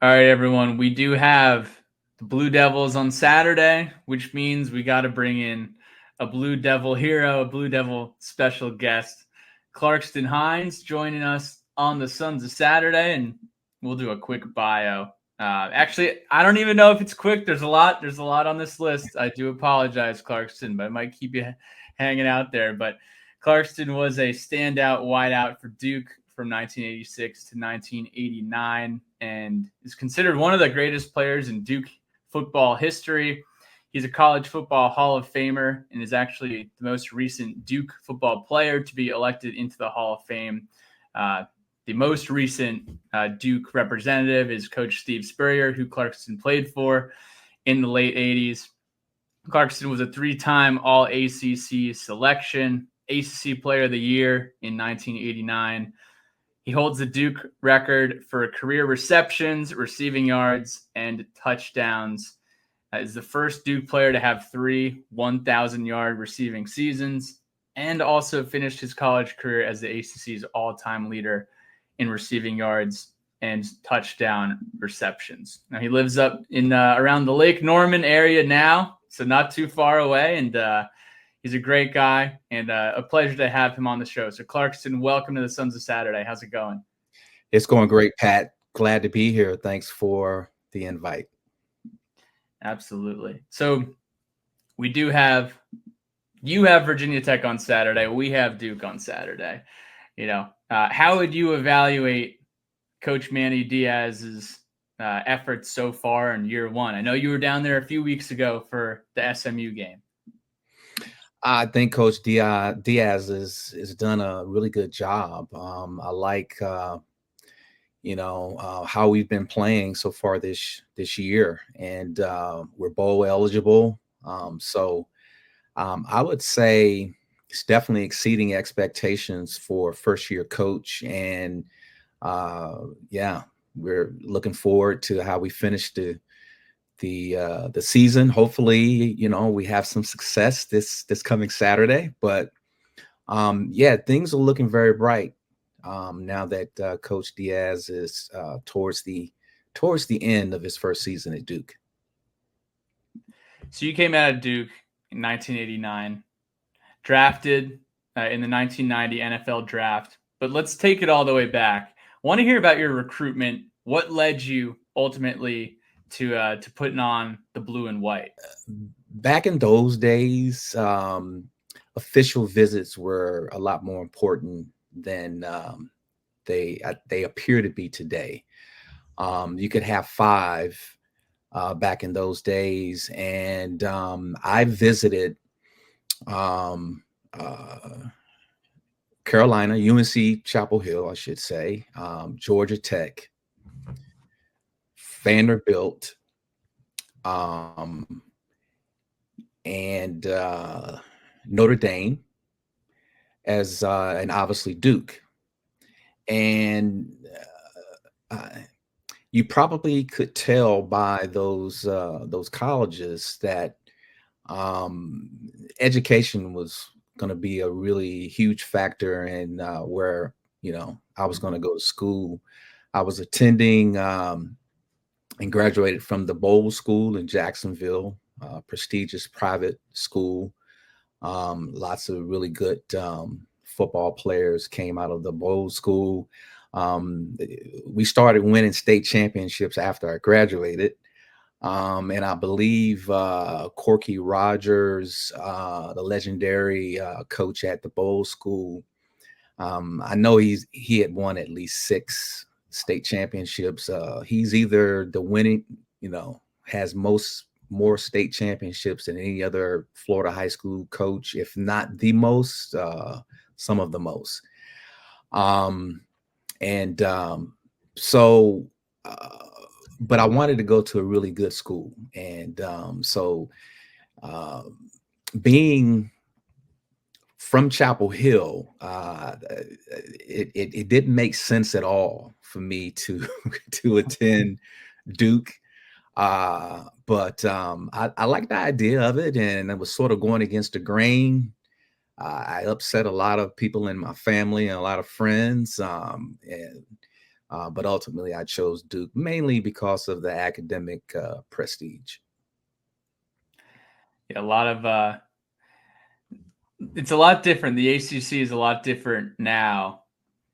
All right, everyone. We do have the Blue Devils on Saturday, which means we got to bring in a Blue Devil hero, a Blue Devil special guest, Clarkston Hines, joining us on the Sons of Saturday, and we'll do a quick bio. Actually, I don't even know if it's quick. There's a lot. There's a lot on this list. I do apologize, Clarkston, but I might keep you hanging out there. But Clarkston was a standout wideout for Duke from 1986 to 1989 and is considered one of the greatest players in Duke football history. He's a college football Hall of Famer and is actually the most recent Duke football player to be elected into the Hall of Fame. The most recent Duke representative is Coach Steve Spurrier, who Clarkston played for in the late 80s. Clarkston was a three-time All-ACC selection, ACC Player of the Year in 1989. He holds the Duke record for career receptions, receiving yards, and touchdowns. Is the first Duke player to have 3 1,000-yard receiving seasons, and also finished his college career as the ACC's all-time leader in receiving yards and touchdown receptions. Now he lives up in around the Lake Norman area now, so not too far away, and he's a great guy and a pleasure to have him on the show. So Clarkston, welcome to the Sons of Saturday. How's it going? It's going great, Pat. Glad to be here. Thanks for the invite. Absolutely. So you have Virginia Tech on Saturday. We have Duke on Saturday. How would you evaluate Coach Manny Diaz's efforts so far in year one? I know you were down there a few weeks ago for the SMU game. I think Coach Diaz has done a really good job. I like, how we've been playing so far this year, and we're bowl eligible. So I would say it's definitely exceeding expectations for first-year coach, and we're looking forward to how we finish the season. Hopefully, we have some success this coming Saturday. But things are looking very bright now that Coach Diaz is towards the end of his first season at Duke. So you came out of Duke in 1989, drafted in the 1990 NFL draft. But let's take it all the way back. I want to hear about your recruitment. What led you ultimately to putting on the blue and white? Back in those days, official visits were a lot more important than they appear to be today. You could have 5 back in those days, and I visited Carolina, UNC Chapel Hill, I should say, Georgia Tech, Vanderbilt, and Notre Dame, and obviously Duke. And you probably could tell by those colleges that education was going to be a really huge factor in where I was going to go to school. I was attending and graduated from the Bowl School in Jacksonville, prestigious private school. Lots of really good football players came out of the Bowl School. We started winning state championships after I graduated. And I believe Corky Rogers, the legendary coach at the Bowl School, I know he had won at least 6 state championships. He's either the winning, has more state championships than any other Florida high school coach, if not the most, some of the most. But I wanted to go to a really good school. And being from Chapel Hill, it didn't make sense at all for me to attend Duke. But I liked the idea of it, and I was sort of going against the grain. I upset a lot of people in my family and a lot of friends. But ultimately, I chose Duke mainly because of the academic prestige. Yeah, it's a lot different. The ACC is a lot different now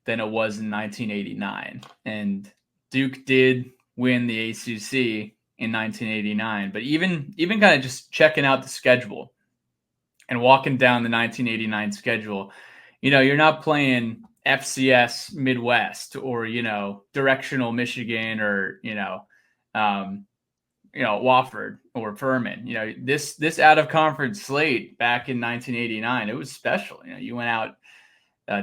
than it was in 1989. And Duke did win the ACC in 1989. But even kind of just checking out the schedule and walking down the 1989 schedule, you're not playing FCS Midwest or, directional Michigan or, Wofford or Furman. This out of conference slate back in 1989, it was special. You went out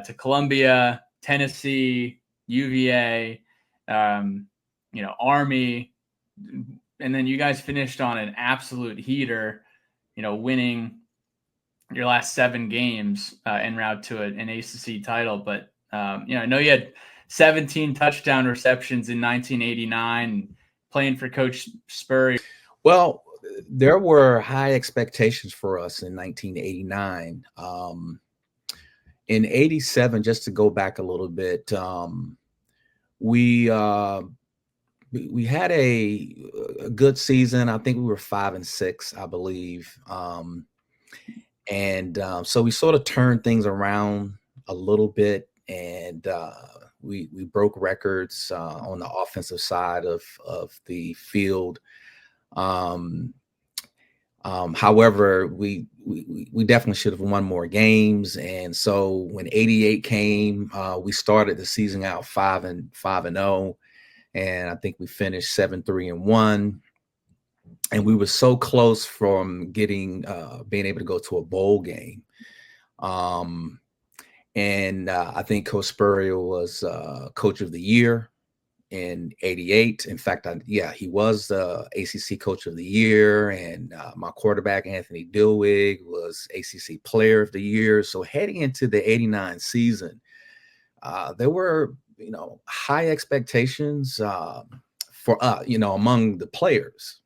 to Columbia, Tennessee, UVA, Army, and then you guys finished on an absolute heater. Winning your last 7 games en route to an ACC title. But I know you had 17 touchdown receptions in 1989, playing for Coach Spurrier. Well, there were high expectations for us in 1989. In 87, just to go back a little bit, we had a good season. I think we were 5-6, I believe. So we sort of turned things around a little bit, and we broke records on the offensive side of the field. However, we definitely should have won more games. And so when 88 came, we started the season out 5-0, and I think we finished 7-3-1. And we were so close from getting being able to go to a bowl game. I think Coach Spurrier was Coach of the Year in 88. In fact, he was the ACC Coach of the Year, and my quarterback, Anthony Dilwig, was ACC Player of the Year. So heading into the 89 season, there were, high expectations for among the players,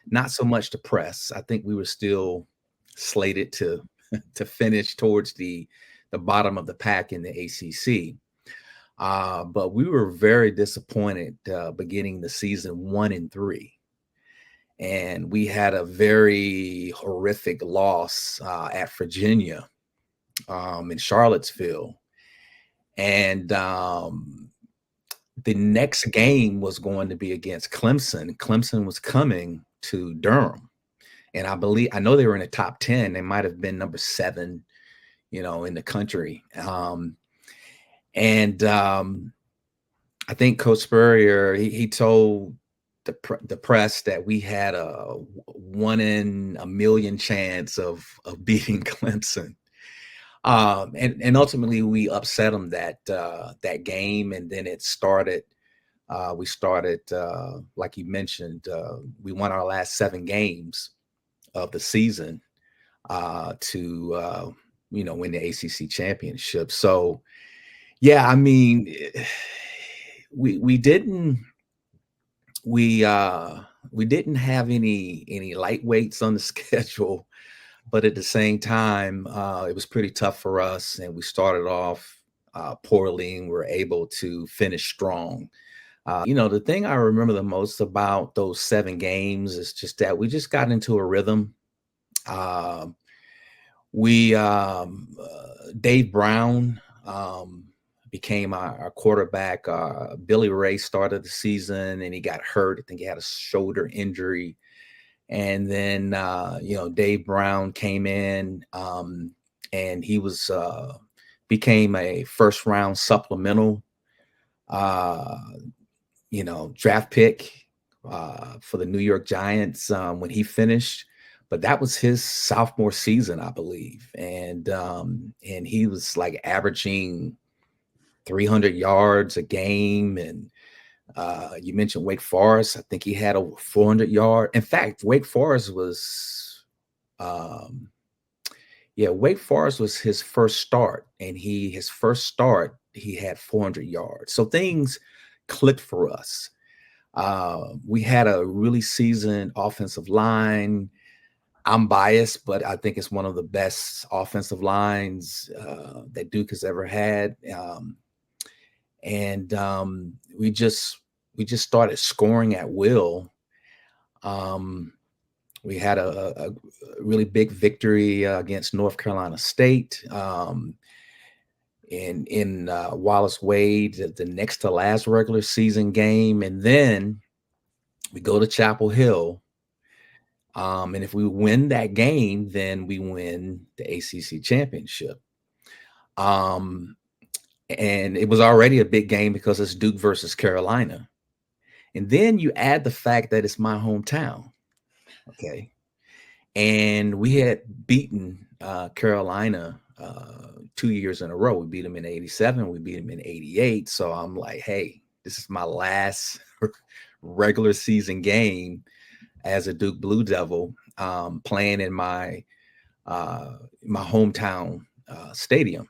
not so much the press. I think we were still slated to finish towards the bottom of the pack in the ACC. But we were very disappointed beginning the season 1-3. And we had a very horrific loss at Virginia in Charlottesville. And the next game was going to be against Clemson. Clemson was coming to Durham. And I know they were in the top 10. They might have been number 7, in the country. I think Coach Spurrier, he told the press that we had a 1 in a million chance of beating Clemson. And ultimately we upset them that game. And then it started, we started, like you mentioned, we won our last 7 games of the season to win the ACC championship. So, yeah, I mean, we didn't have any lightweights on the schedule, but at the same time, it was pretty tough for us, and we started off poorly, and we were able to finish strong. The thing I remember the most about those 7 games is just that we just got into a rhythm. Dave Brown became our quarterback. Billy Ray started the season and he got hurt. I think he had a shoulder injury. And then, Dave Brown came in and he became a first round supplemental, draft pick for the New York Giants when he finished. But that was his sophomore season, I believe. And he was like averaging 300 yards a game. And you mentioned Wake Forest. I think he had over 400 yards. In fact, Wake Forest was his first start. And he had 400 yards. So things clicked for us. We had a really seasoned offensive line. I'm biased, but I think it's one of the best offensive lines that Duke has ever had. and we just started scoring at will. We had a really big victory against North Carolina State in Wallace Wade, the next to last regular season game, and then we go to Chapel Hill. And if we win that game, then we win the ACC championship. And it was already a big game because it's Duke versus Carolina. And then you add the fact that it's my hometown. Okay. And we had beaten Carolina 2 years in a row. We beat them in 87. We beat them in 88. So I'm like, hey, this is my last regular season game as a Duke Blue Devil, playing in my hometown stadium.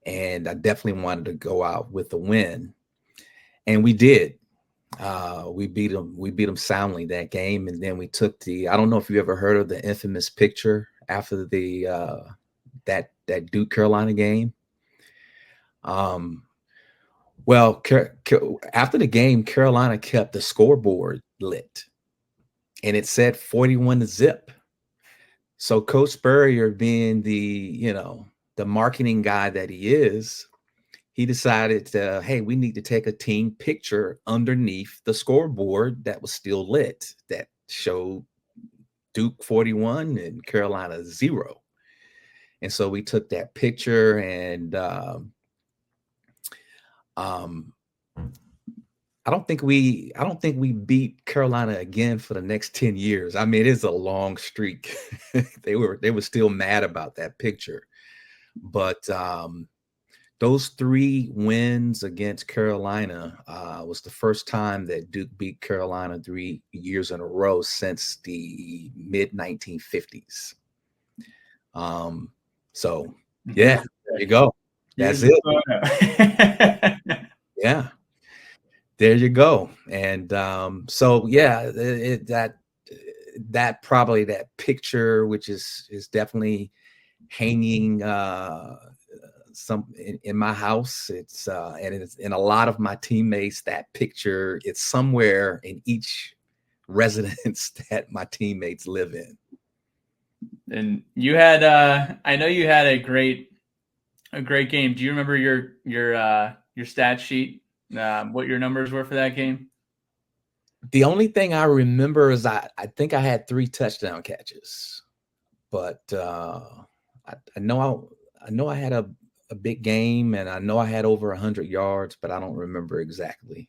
And I definitely wanted to go out with a win. And we did. We beat them soundly that game. And then we took I don't know if you ever heard of the infamous picture after the that Duke Carolina game. Well, after the game, Carolina kept the scoreboard lit, and it said 41-0. So Coach Spurrier, being the marketing guy that he is, he decided, hey, we need to take a team picture underneath the scoreboard that was still lit that showed Duke 41 and Carolina 0. And so we took that picture, and I don't think we beat Carolina again for the next 10 years. I mean, it's a long streak. They were still mad about that picture. But those 3 wins against Carolina was the first time that Duke beat Carolina 3 years in a row since the mid 1950s. So yeah, there you go. That's it. Yeah. There you go. And so yeah, that probably that picture, which is definitely hanging some in my house. It's and it's in a lot of my teammates. That picture, it's somewhere in each residence that my teammates live in. And you had I know you had a great game. Do you remember your stat sheet? What your numbers were for that game? The only thing I remember is I think I had 3 touchdown catches, but I know I had a big game, and I know I had over 100 yards, but I don't remember exactly.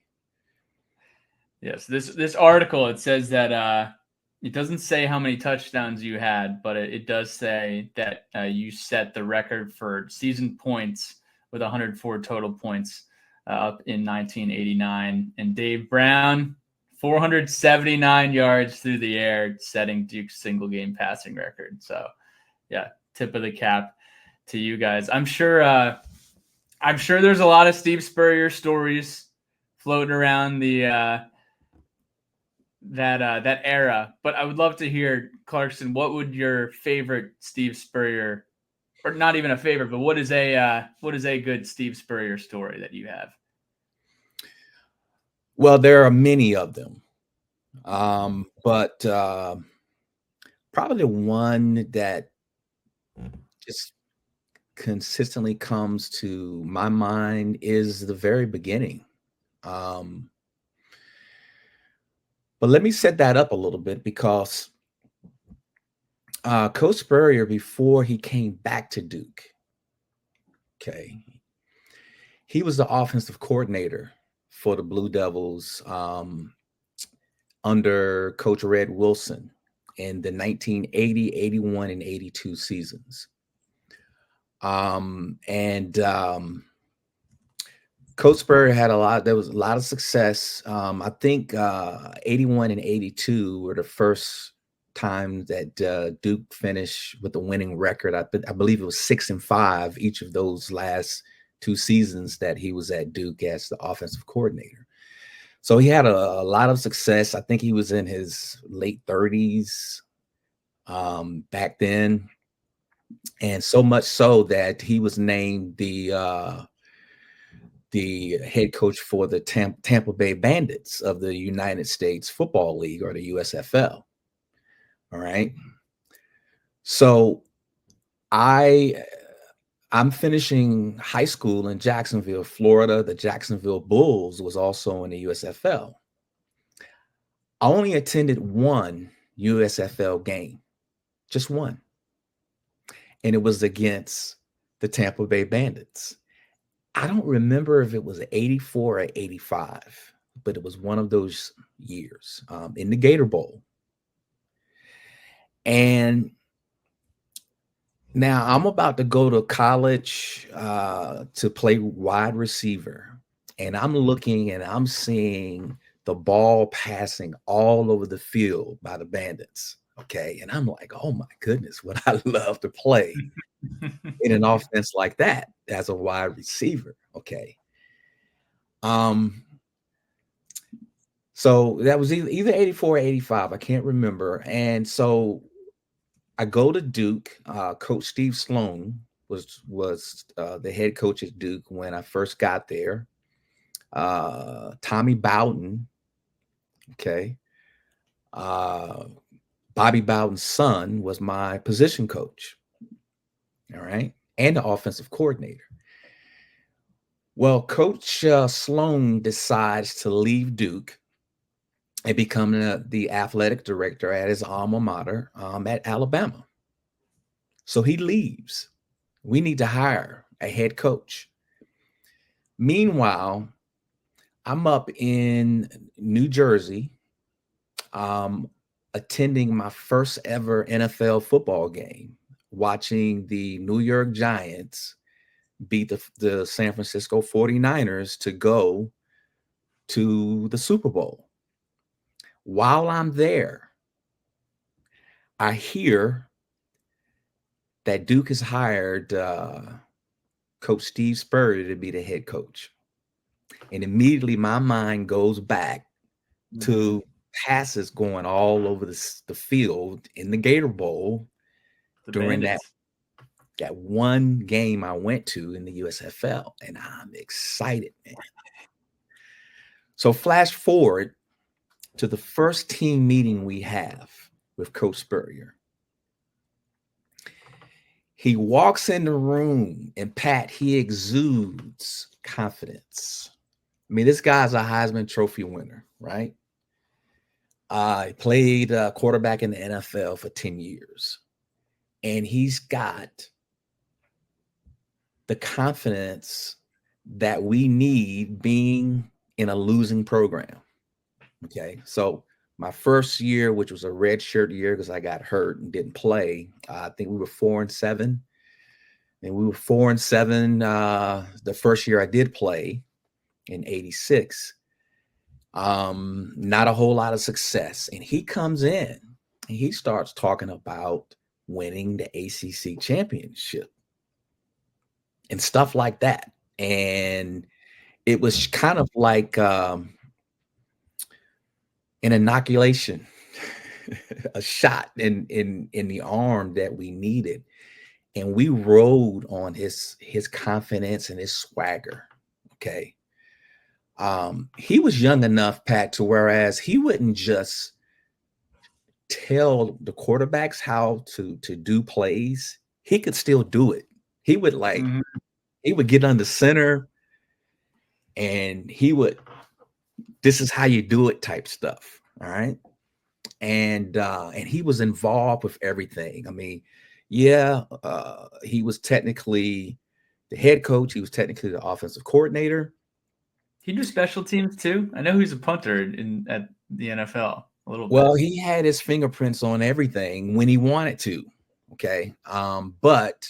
Yes, this article, it says that it doesn't say how many touchdowns you had, but it does say that you set the record for season points with 104 total points up in 1989. And Dave Brown, 479 yards through the air, setting Duke's single game passing record. So, yeah, tip of the cap to you guys. I'm sure there's a lot of Steve Spurrier stories floating around the that era, but I would love to hear, Clarkston, what would your favorite Steve Spurrier, or not even a favorite, but what is a good Steve Spurrier story that you have? Well, there are many of them, but probably one that just consistently comes to my mind is the very beginning. But let me set that up a little bit, because Coach Spurrier, before he came back to Duke, okay, he was the offensive coordinator for the Blue Devils under Coach Red Wilson in the 1980, 81, and 82 seasons. Coach Spurrier there was a lot of success. I think 81 and 82 were the first time that Duke finished with a winning record. I believe it was 6-5 each of those last 2 seasons that he was at Duke as the offensive coordinator. So he had a lot of success. I think he was in his late 30s back then. And so much so that he was named the the head coach for the Tampa Bay Bandits of the United States Football League, or the USFL. All right. So I'm finishing high school in Jacksonville, Florida. The Jacksonville Bulls was also in the USFL. I only attended one USFL game, just one. And it was against the Tampa Bay Bandits. I don't remember if it was 84 or 85, but it was one of those years in the Gator Bowl. And now I'm about to go to college to play wide receiver. And I'm looking and I'm seeing the ball passing all over the field by the Bandits. Okay. And I'm like, oh my goodness, would I love to play in an offense like that as a wide receiver. Okay. So that was either 84 or 85. I can't remember. And so I go to Duke. Coach Steve Sloan was the head coach at Duke when I first got there. Tommy Bowden, okay. Bobby Bowden's son was my position coach. All right. And the offensive coordinator. Well, Coach Sloan decides to leave Duke and become the athletic director at his alma mater at Alabama. So he leaves. We need to hire a head coach. Meanwhile, I'm up in New Jersey, attending my first ever NFL football game, watching the New York Giants beat the San Francisco 49ers to go to the Super Bowl. While I'm there, I hear that Duke has hired Coach Steve Spurrier to be the head coach. And immediately my mind goes back to passes going all over the field in the Gator Bowl during that one game I went to in the USFL. And I'm excited, man. So flash forward to the first team meeting we have with Coach Spurrier. He walks in the room and Pat, he exudes confidence. I mean, this guy's a Heisman Trophy winner, right? He played quarterback in the NFL for 10 years. And he's got the confidence that we need being in a losing program. Okay. So my first year, which was a red shirt year because I got hurt and didn't play, I think we were 4-7. And we were 4-7 the first year I did play in 86. Not a whole lot of success. And he comes in and he starts talking about winning the ACC championship and stuff like that. And it was kind of like an inoculation, a shot in the arm that we needed. And we rode on his confidence and his swagger. Okay. He was young enough, Pat, to whereas he wouldn't just tell the quarterbacks how to do plays, he could still do it. He would he would get under center and he would, this is how you do it type stuff. All right. And he was involved with everything. I mean, yeah, he was technically the head coach. He was technically the offensive coordinator. He do special teams too. I know he's a punter at the NFL a little bit. Well, he had his fingerprints on everything when he wanted to. Okay. But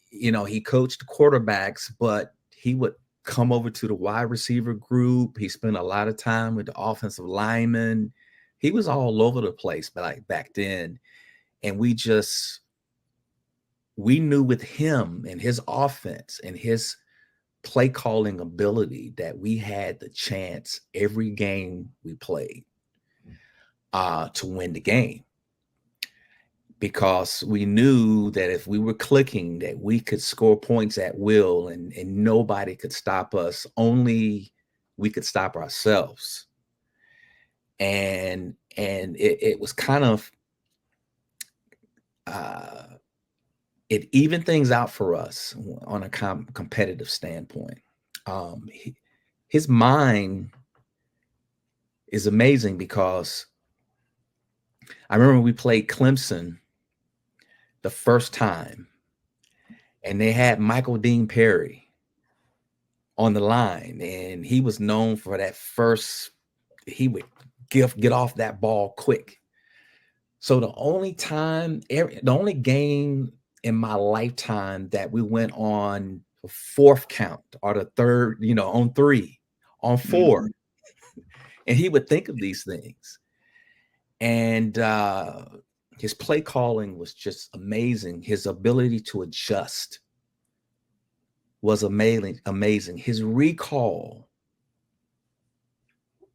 you know, he coached quarterbacks, but he would come over to the wide receiver group. He spent a lot of time with the offensive linemen. He was all over the place, but like back then. And we knew with him and his offense and his play calling ability that we had the chance every game we played to win the game. because we knew that if we were clicking, that we could score points at will, and nobody could stop us. Only we could stop ourselves. And it was kind of it evened things out for us on a competitive standpoint. His mind is amazing, because I remember we played Clemson the first time, and they had Michael Dean Perry on the line, and he was known for that first. He would get off that ball quick. So the only game in my lifetime that we went on the fourth count, or the third, on 3, on 4, Mm-hmm. and he would think of these things. And his play calling was just amazing. His ability to adjust was amazing. His recall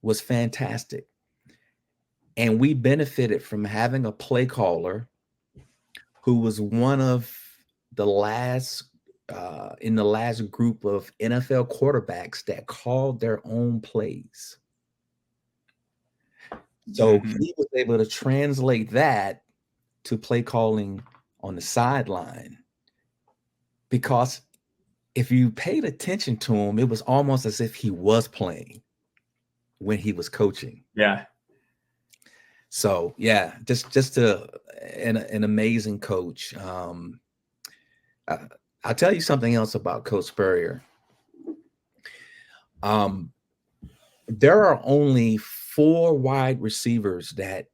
was fantastic. And we benefited from having a play caller who was one of the last in the last group of NFL quarterbacks that called their own plays. So he was able to translate that to play calling on the sideline, because if you paid attention to him, it was almost as if he was playing when he was coaching. Yeah. So yeah, just an amazing coach. I'll tell you something else about Coach Spurrier. There are only 4 wide receivers that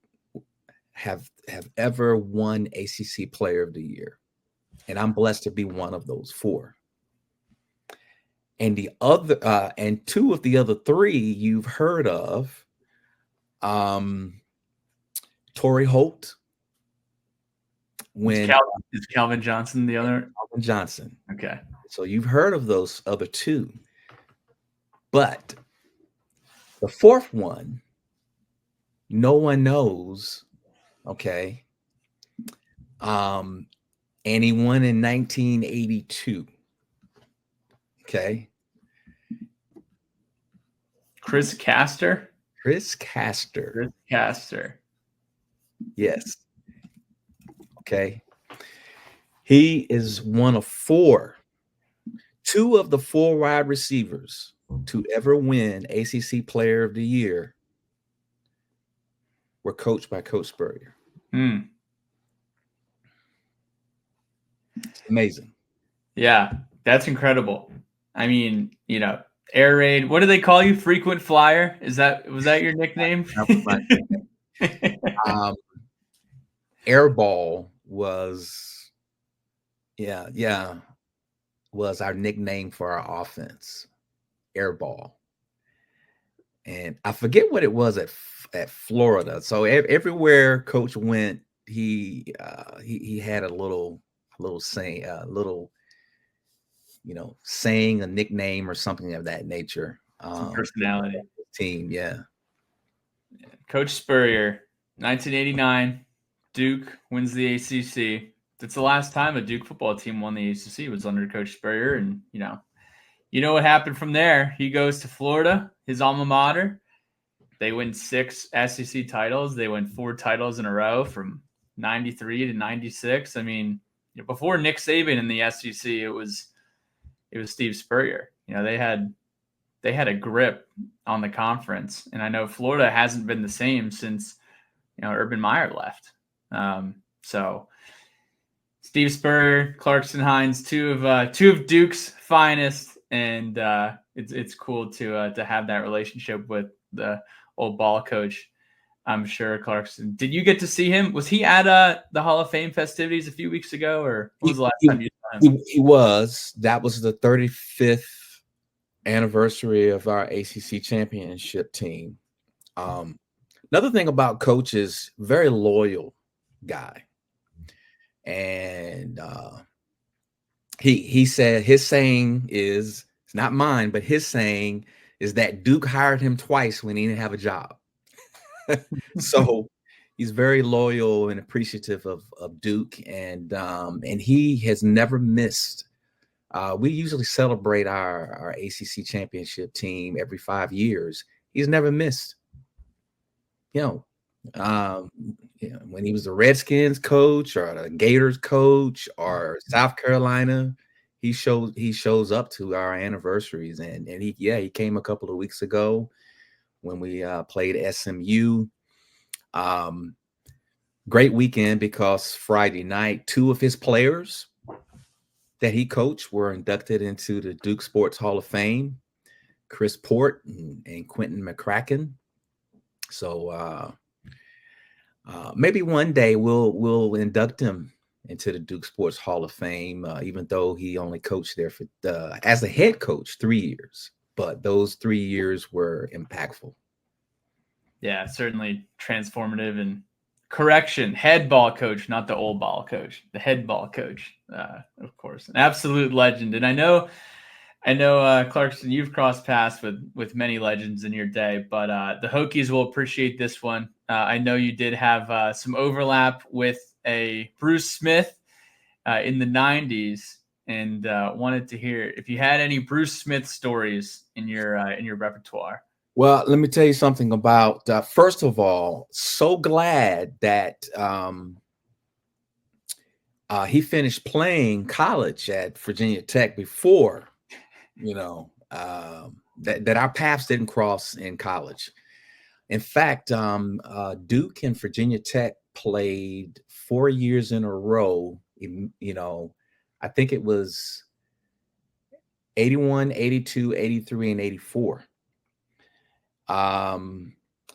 have ever won ACC Player of the Year, and I'm blessed to be one of those 4. And the other, and 2 of the other 3 you've heard of. Torrey Holt. Is Calvin Johnson the other? Calvin Johnson. Okay. So you've heard of those other 2. But the 4th one, no one knows. Okay. And he won in 1982. Okay. Chris Castor. Chris Castor. Yes. Okay. He is one of 4. 2 of the 4 wide receivers to ever win ACC Player of the Year were coached by Coach Spurrier. Amazing. Yeah, that's incredible. I mean, air raid. What do they call you? Frequent flyer? Was that your nickname? Airball was our nickname for our offense. Airball. And I forget what it was at Florida. So everywhere Coach went, he had a little saying, saying a nickname or something of that nature. Personality. Team, yeah. Coach Spurrier, 1989, Duke wins the ACC. That's the last time a Duke football team won the ACC was under Coach Spurrier, and you know what happened from there. He goes to Florida, his alma mater. They win 6 SEC titles. They win 4 titles in a row from 93 to 96. I mean, before Nick Saban in the SEC, it was Steve Spurrier. They had a grip on the conference, and I know Florida hasn't been the same since Urban Meyer left. So Steve Spurrier, Clarkston Hines, two of Duke's finest, and it's cool to have that relationship with the old ball coach. I'm sure Clarkston. Did you get to see him? Was he at the Hall of Fame festivities a few weeks ago, or when was the last time you saw him? He was. That was the 35th anniversary of our ACC championship team. Another thing about Coach is very loyal guy, and he said his saying is, it's not mine, but his saying is that Duke hired him twice when he didn't have a job. So He's very loyal and appreciative of Duke, and he has never missed. We usually celebrate our ACC championship team every 5 years. He's never missed. You know, um, when he was the Redskins coach or the Gators coach or South Carolina, he shows up to our anniversaries, and he came a couple of weeks ago when we played SMU. Great weekend because Friday night, two of his players that he coached were inducted into the Duke Sports Hall of Fame, Chris Port and Quentin McCracken. So maybe one day we'll induct him into the Duke Sports Hall of Fame, even though he only coached there for as a head coach 3 years. But those 3 years were impactful. Yeah, certainly transformative. And correction, head ball coach, not the old ball coach, the head ball coach, of course, an absolute legend. And I know, Clarkston, you've crossed paths with many legends in your day, but the Hokies will appreciate this one. I know you did have some overlap with a Bruce Smith in the 90s, and wanted to hear if you had any Bruce Smith stories in your repertoire. Well, let me tell you something about, first of all, so glad that he finished playing college at Virginia Tech before, that our paths didn't cross in college. In fact, Duke and Virginia Tech played 4 years in a row. I think it was 81, 82, 83, and 84.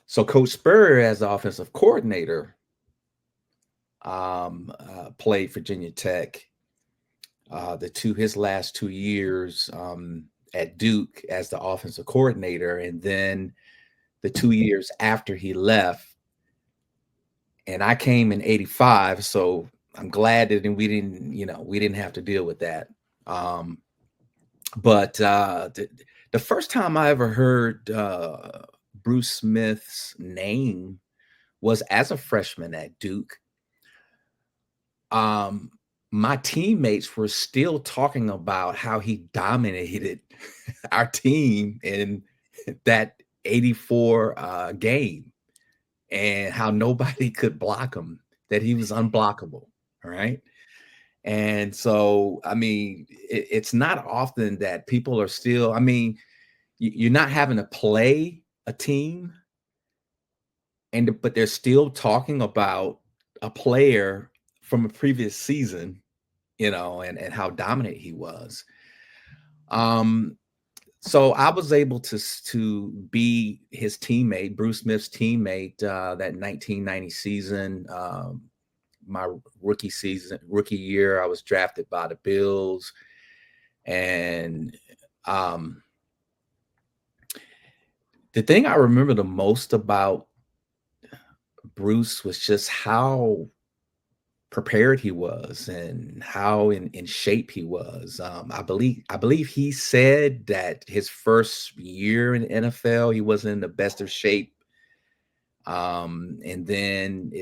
So Coach Spurrier, as the offensive coordinator, played Virginia Tech his last 2 years at Duke as the offensive coordinator, and then the 2 years after he left, and I came in 85. So I'm glad that we didn't have to deal with that. But the first time I ever heard Bruce Smith's name was as a freshman at Duke. My teammates were still talking about how he dominated our team in that 84 game, and how nobody could block him, that he was unblockable. All right. And so, I mean, it's not often that people are still, you're not having to play a team, but they're still talking about a player from a previous season, and how dominant he was. So I was able to be his teammate, Bruce Smith's teammate, that 1990 season. My rookie year, I was drafted by the Bills, and the thing I remember the most about Bruce was just how prepared he was and how in shape he was. I believe he said that his first year in the NFL, he wasn't in the best of shape. And then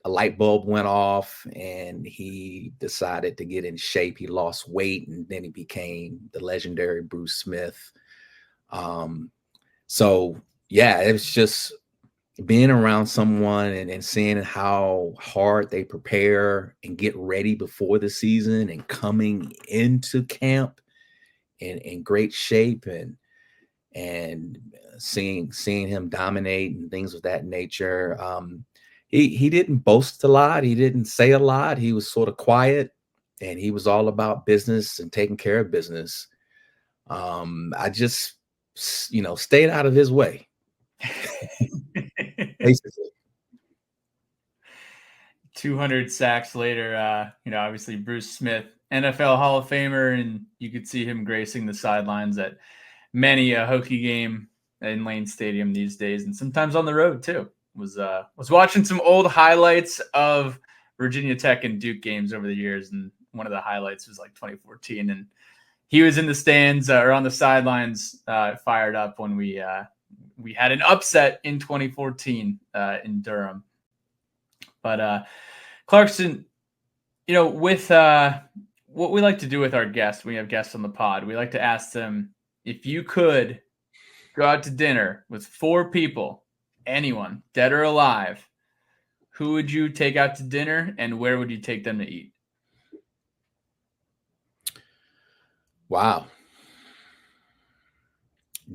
a light bulb went off and he decided to get in shape. He lost weight, and then he became the legendary Bruce Smith. So yeah, it was just being around someone and seeing how hard they prepare and get ready before the season, and coming into camp in great shape, and seeing him dominate and things of that nature. He didn't boast a lot. He didn't say a lot. He was sort of quiet, and he was all about business and taking care of business. I just, stayed out of his way. Basically. 200 sacks later, obviously Bruce Smith, NFL Hall of Famer, and you could see him gracing the sidelines at many a Hokie game in Lane Stadium these days, and sometimes on the road too. Was watching some old highlights of Virginia Tech and Duke games over the years, and one of the highlights was like 2014, and he was in the stands or on the sidelines, fired up when we had an upset in 2014 in Durham. But Clarkston, with what we like to do with our guests, we have guests on the pod. We like to ask them, if you could go out to dinner with 4 people, anyone, dead or alive, who would you take out to dinner and where would you take them to eat? Wow.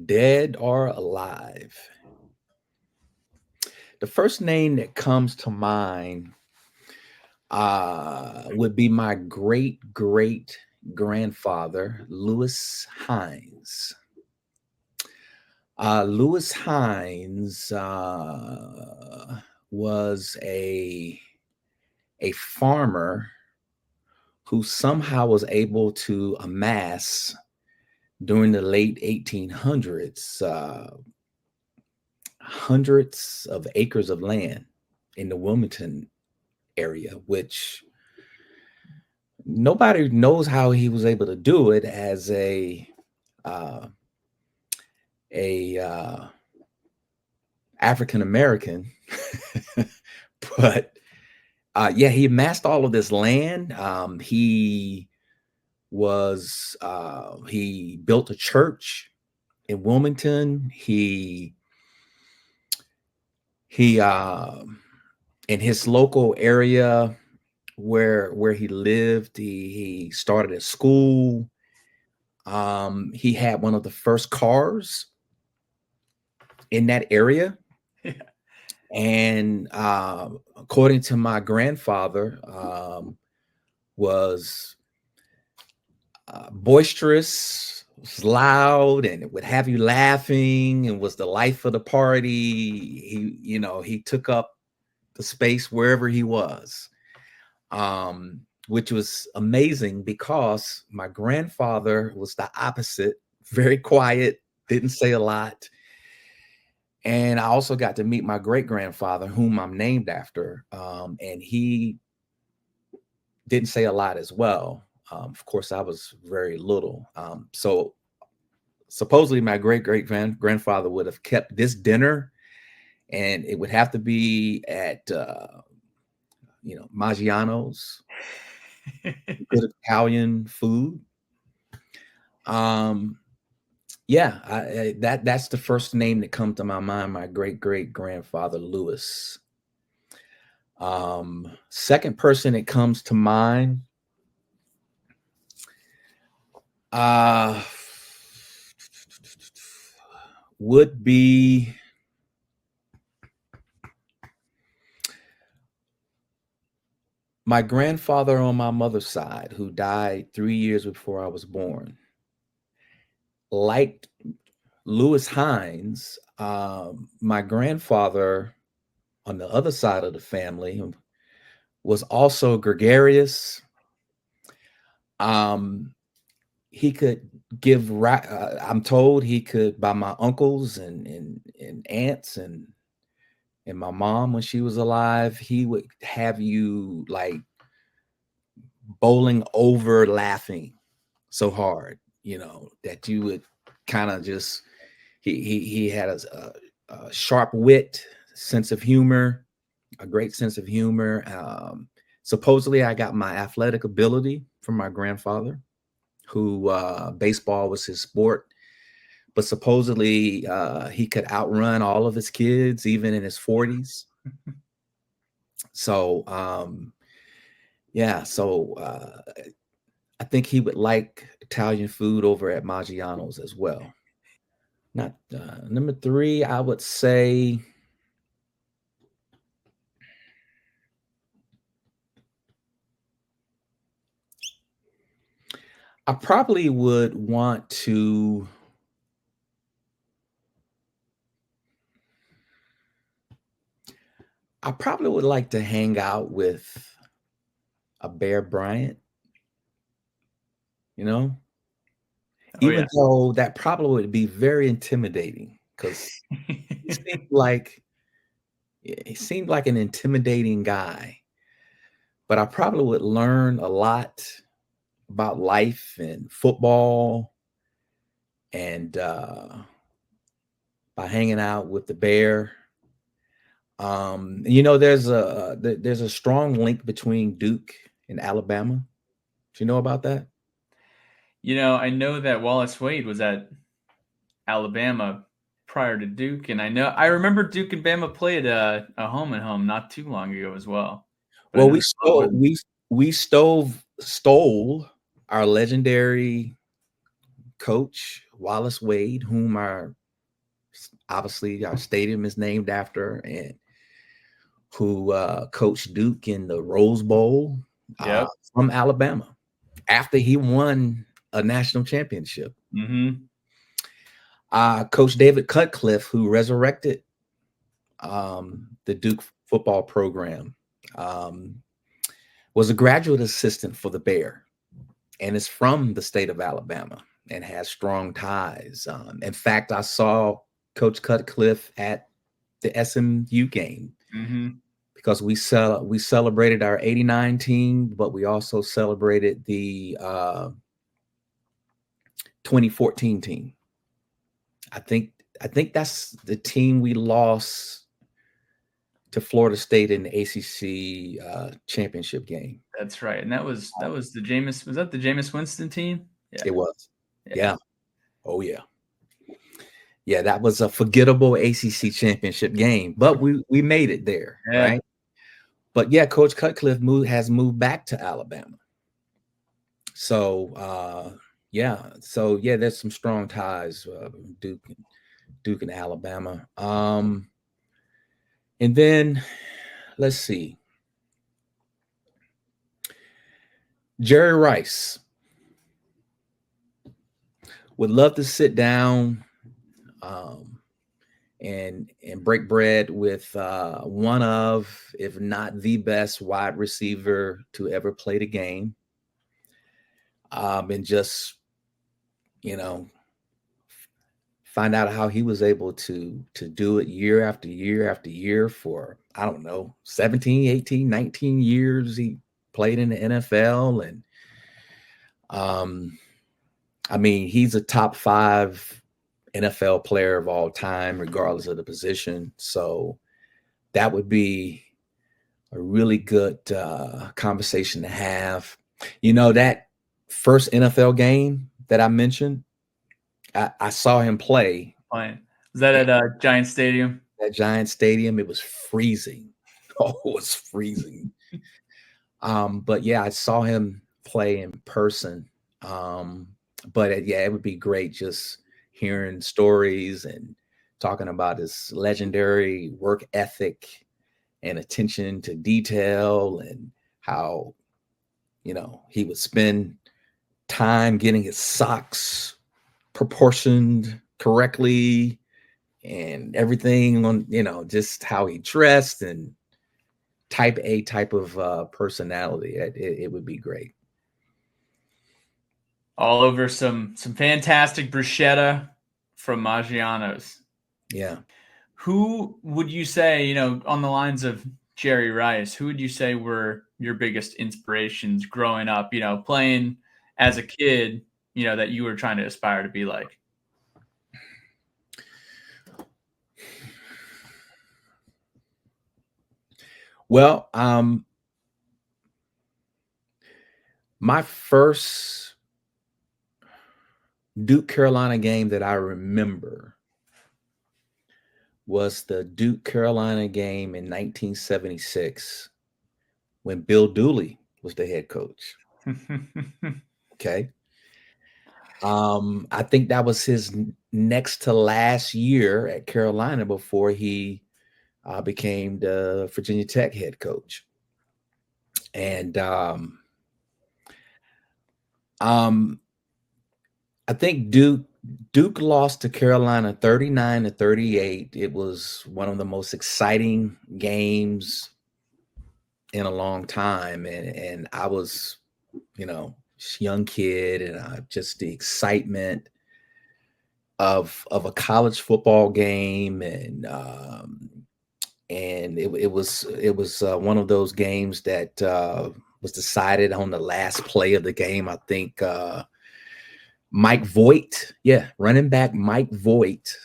Dead or alive? The first name that comes to mind would be my great great grandfather, Lewis Hines. Lewis Hines was a farmer who somehow was able to amass during the late 1800s hundreds of acres of land in the Wilmington area, which nobody knows how he was able to do it as uh, a African American, but yeah, he amassed all of this land. He built a church in Wilmington. He in his local area where he lived, he started a school. He had one of the first cars in that area. Yeah. And according to my grandfather, was boisterous, was loud, and it would have you laughing, and was the life of the party. He took up the space wherever he was, which was amazing because my grandfather was the opposite, very quiet, didn't say a lot. And I also got to meet my great grandfather, whom I'm named after, and he didn't say a lot as well. Of course, I was very little. So supposedly my great great grandfather would have kept this dinner, and it would have to be at Maggiano's, good Italian food. Yeah, that's the first name that comes to my mind. My great great grandfather Lewis. Second person that comes to mind would be my grandfather on my mother's side, who died 3 years before I was born. Like Lewis Hines, my grandfather on the other side of the family was also gregarious. He could give I'm told he could, by my uncles and aunts and my mom when she was alive, he would have you like bowling over laughing so hard, that you would kind of just he had a sharp wit, sense of humor, a great sense of humor. Supposedly I got my athletic ability from my grandfather, who baseball was his sport, but supposedly he could outrun all of his kids even in his 40s. So yeah, so I think he would like Italian food over at Maggiano's as well. Not number 3, I would say I probably would want to I probably would like to hang out with a Bear Bryant, you know, Oh, even yeah. though that probably would be very intimidating because he seemed like he seemed like an intimidating guy. But I probably would learn a lot about life and football, and by hanging out with the bear. There's a strong link between Duke and Alabama. Do you know about that? I know that Wallace Wade was at Alabama prior to Duke, and I remember Duke and Bama played a home and home not too long ago as well. But I Well, know we stole our legendary coach Wallace Wade, whom obviously our stadium is named after, and who coached Duke in the Rose Bowl from Alabama after he won a national championship. Mm-hmm. Coach David Cutcliffe, who resurrected the Duke football program, was a graduate assistant for the Bear and is from the state of Alabama and has strong ties. In fact, I saw Coach Cutcliffe at the SMU game because we celebrated our '89 team, but we also celebrated the 2014 team. I think that's the team we lost to Florida State in the ACC championship game. That's right, and that was the Jameis. Was that the Jameis Winston team? Yeah. It was. Yeah. Oh yeah. Yeah, that was a forgettable ACC championship game, but we made it there, right? But yeah, Coach Cutcliffe has moved back to Alabama. So there's some strong ties, Duke and Alabama. And then let's see, Jerry Rice. Would love to sit down and break bread with one of, if not the best wide receiver to ever play the game. And just, find out how he was able to do it year after year after year for, 17, 18, 19 years. He played in the NFL. And he's a top 5 NFL player of all time, regardless of the position. So that would be a really good conversation to have. That first NFL game that I mentioned, I saw him play. Was that at Giant Stadium? At Giant Stadium, it was freezing. Oh, it was freezing. But yeah, I saw him play in person. But it would be great just hearing stories and talking about his legendary work ethic and attention to detail, and how, he would spend time getting his socks proportioned correctly and everything on, just how he dressed, and type of personality. It would be great. All over some fantastic bruschetta from Maggiano's. Yeah. Who would you say, on the lines of Jerry Rice, who would you say were your biggest inspirations growing up, playing as a kid, that you were trying to aspire to be like? Well, my first Duke Carolina game that I remember was the Duke Carolina game in 1976 when Bill Dooley was the head coach. Okay. I think that was his next to last year at Carolina before he became the Virginia Tech head coach. And I think Duke lost to Carolina 39-38. It was one of the most exciting games in a long time. And I was, young kid, and just the excitement of a college football game. And it was one of those games that was decided on the last play of the game. I think Mike Voigt, running back Mike Voigt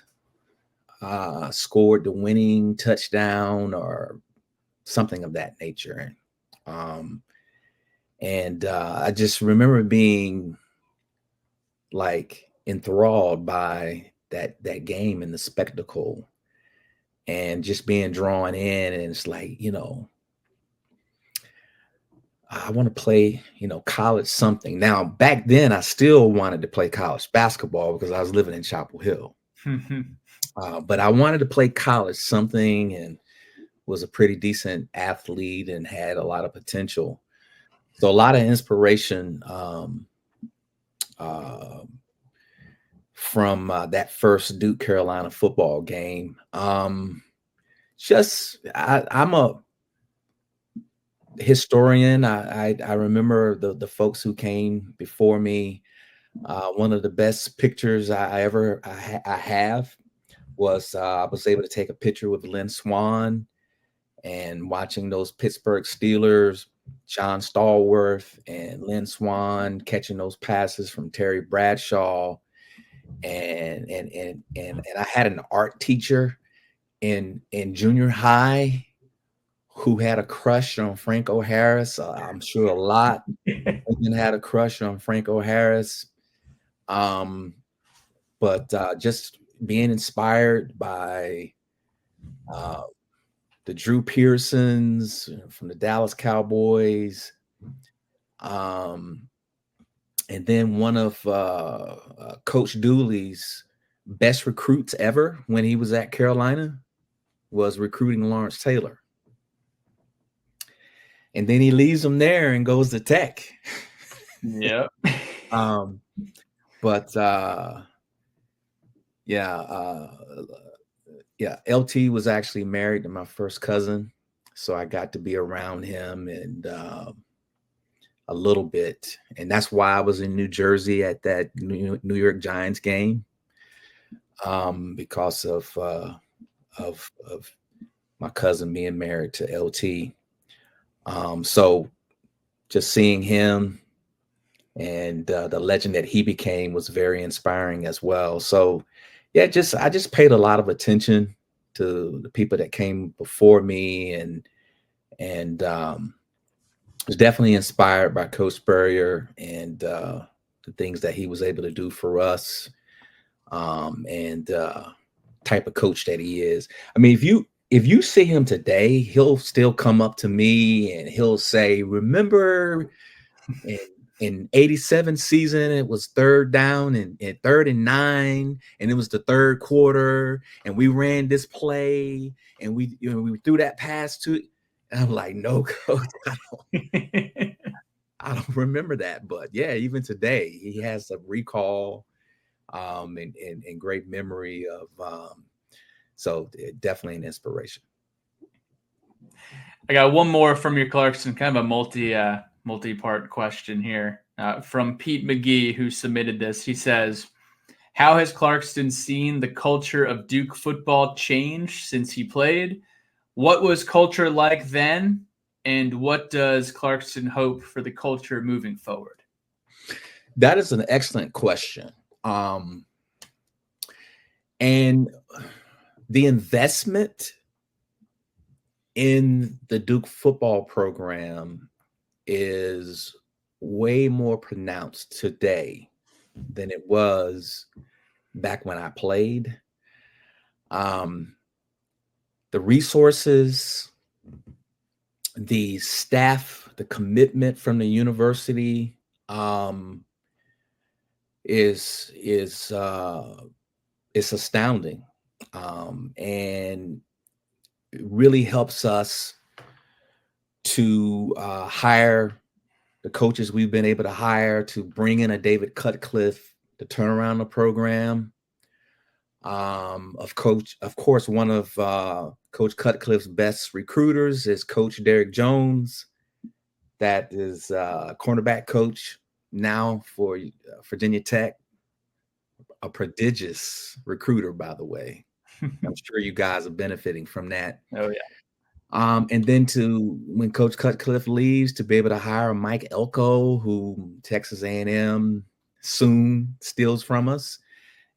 scored the winning touchdown or something of that nature. And I just remember being like enthralled by that game and the spectacle, and just being drawn in. And it's like, I want to play, college something. Now, back then, I still wanted to play college basketball because I was living in Chapel Hill. But I wanted to play college something, and was a pretty decent athlete and had a lot of potential. So a lot of inspiration from that first Duke Carolina football game. I'm a historian. I remember the folks who came before me. One of the best pictures I have was I was able to take a picture with Lynn Swann, and watching those Pittsburgh Steelers, John Stallworth and Lynn Swann catching those passes from Terry Bradshaw. And I had an art teacher in junior high who had a crush on Franco Harris. I'm sure a lot of them had a crush on Franco Harris. But just being inspired by the Drew Pearsons from the Dallas Cowboys. And then one of Coach Dooley's best recruits ever when he was at Carolina was recruiting Lawrence Taylor. And then he leaves him there and goes to Tech. Yep. But LT was actually married to my first cousin, so I got to be around him and a little bit, and that's why I was in New Jersey at that New York Giants game, because of my cousin being married to LT. So just seeing him and the legend that he became was very inspiring as well. So yeah, I just paid a lot of attention to the people that came before me, and was definitely inspired by Coach Spurrier and the things that he was able to do for us, and type of coach that he is. I mean, if you see him today, he'll still come up to me and he'll say, "Remember in 87 season, it was third down and 3rd and 9, and it was the third quarter, and we ran this play, and we threw that pass to." And I'm like, "No, coach, I don't remember that." But yeah, even today, he has a recall and great memory of. So definitely an inspiration. I got one more from your Clarkston, kind of a multi-part question here from Pete McGee, who submitted this. He says, "How has Clarkston seen the culture of Duke football change since he played? What was culture like then? And what does Clarkston hope for the culture moving forward?" That is an excellent question. And the investment in the Duke football program is way more pronounced today than it was back when I played. The resources, the staff, the commitment from the university is astounding, and it really helps us to hire the coaches we've been able to hire, to bring in a David Cutcliffe to turn around the program. Of course, one of Coach Cutcliffe's best recruiters is Coach Derek Jones. That is cornerback coach now for Virginia Tech. A prodigious recruiter, by the way. I'm sure you guys are benefiting from that. Oh yeah. And then when Coach Cutcliffe leaves, to be able to hire Mike Elko, who Texas A&M soon steals from us,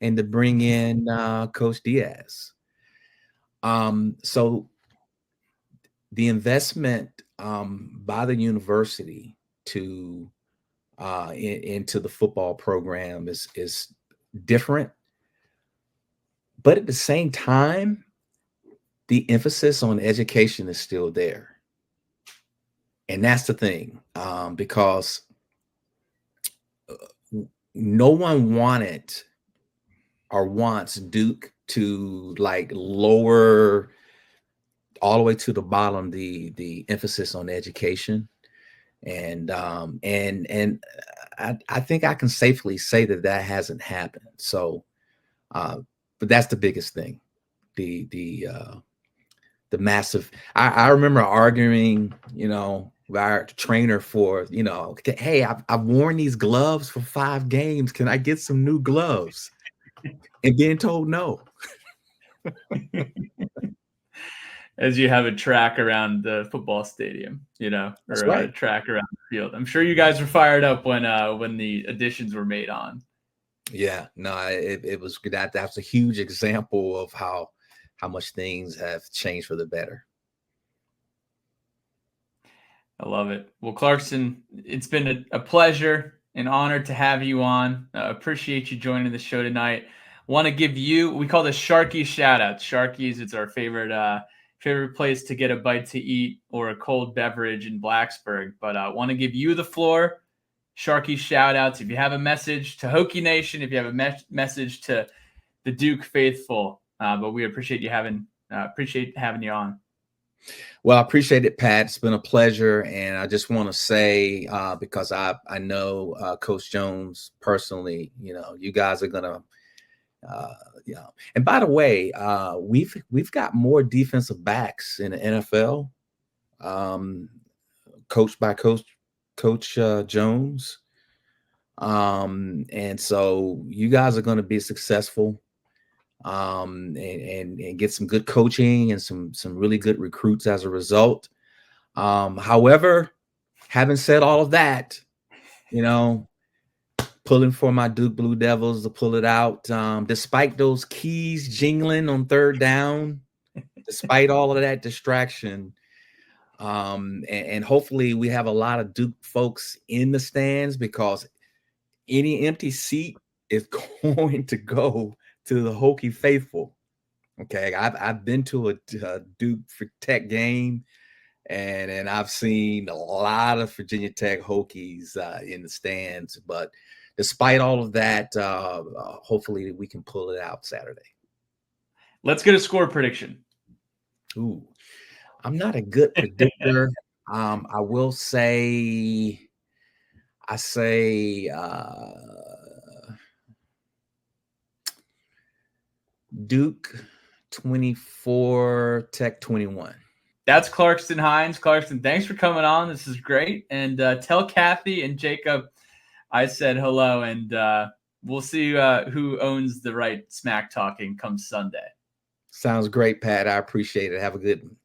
and to bring in Coach Diaz. So the investment by the university to into the football program is different, but at the same time, the emphasis on education is still there, and that's the thing, because no one wanted or wants Duke to like lower all the way to the bottom the emphasis on education, and I think I can safely say that hasn't happened. So, but that's the biggest thing. The massive. I remember arguing, with our trainer for, hey, I've worn these gloves for 5 games. Can I get some new gloves? And being told no. As you have a track around the football stadium, That's or right. a track around the field. I'm sure you guys were fired up when the additions were made on. Yeah, no, it was that. That's a huge example of how much things have changed for the better. I love it. Well, Clarkston, it's been a pleasure, an honor to have you on. Appreciate you joining the show tonight. Want to give you, we call this Sharky shout out. Sharky's, it's our favorite place to get a bite to eat or a cold beverage in Blacksburg. But I want to give you the floor. Sharky shout outs. If you have a message to Hokie Nation, if you have a message to the Duke faithful, but we appreciate having you on. Well, I appreciate it, Pat. It's been a pleasure, and I just want to say, because I know Coach Jones personally, you guys are gonna, And by the way, we've got more defensive backs in the NFL, coached by Coach Jones, and so you guys are going to be successful. And get some good coaching and some really good recruits as a result. However, having said all of that, pulling for my Duke Blue Devils to pull it out, despite those keys jingling on 3rd down, despite all of that distraction. And hopefully we have a lot of Duke folks in the stands, because any empty seat is going to go to the Hokie faithful. Okay, I've been to a Duke Tech game, and I've seen a lot of Virginia Tech Hokies in the stands. But despite all of that, hopefully we can pull it out Saturday. Let's get a score prediction. Ooh, I'm not a good predictor. I will say, Duke 24, Tech 21. That's Clarkston Hines. Clarkston, thanks for coming on. This is great. And tell Kathy and Jacob I said hello, and we'll see who owns the right smack talking come Sunday. Sounds great, Pat. I appreciate it. Have a good one.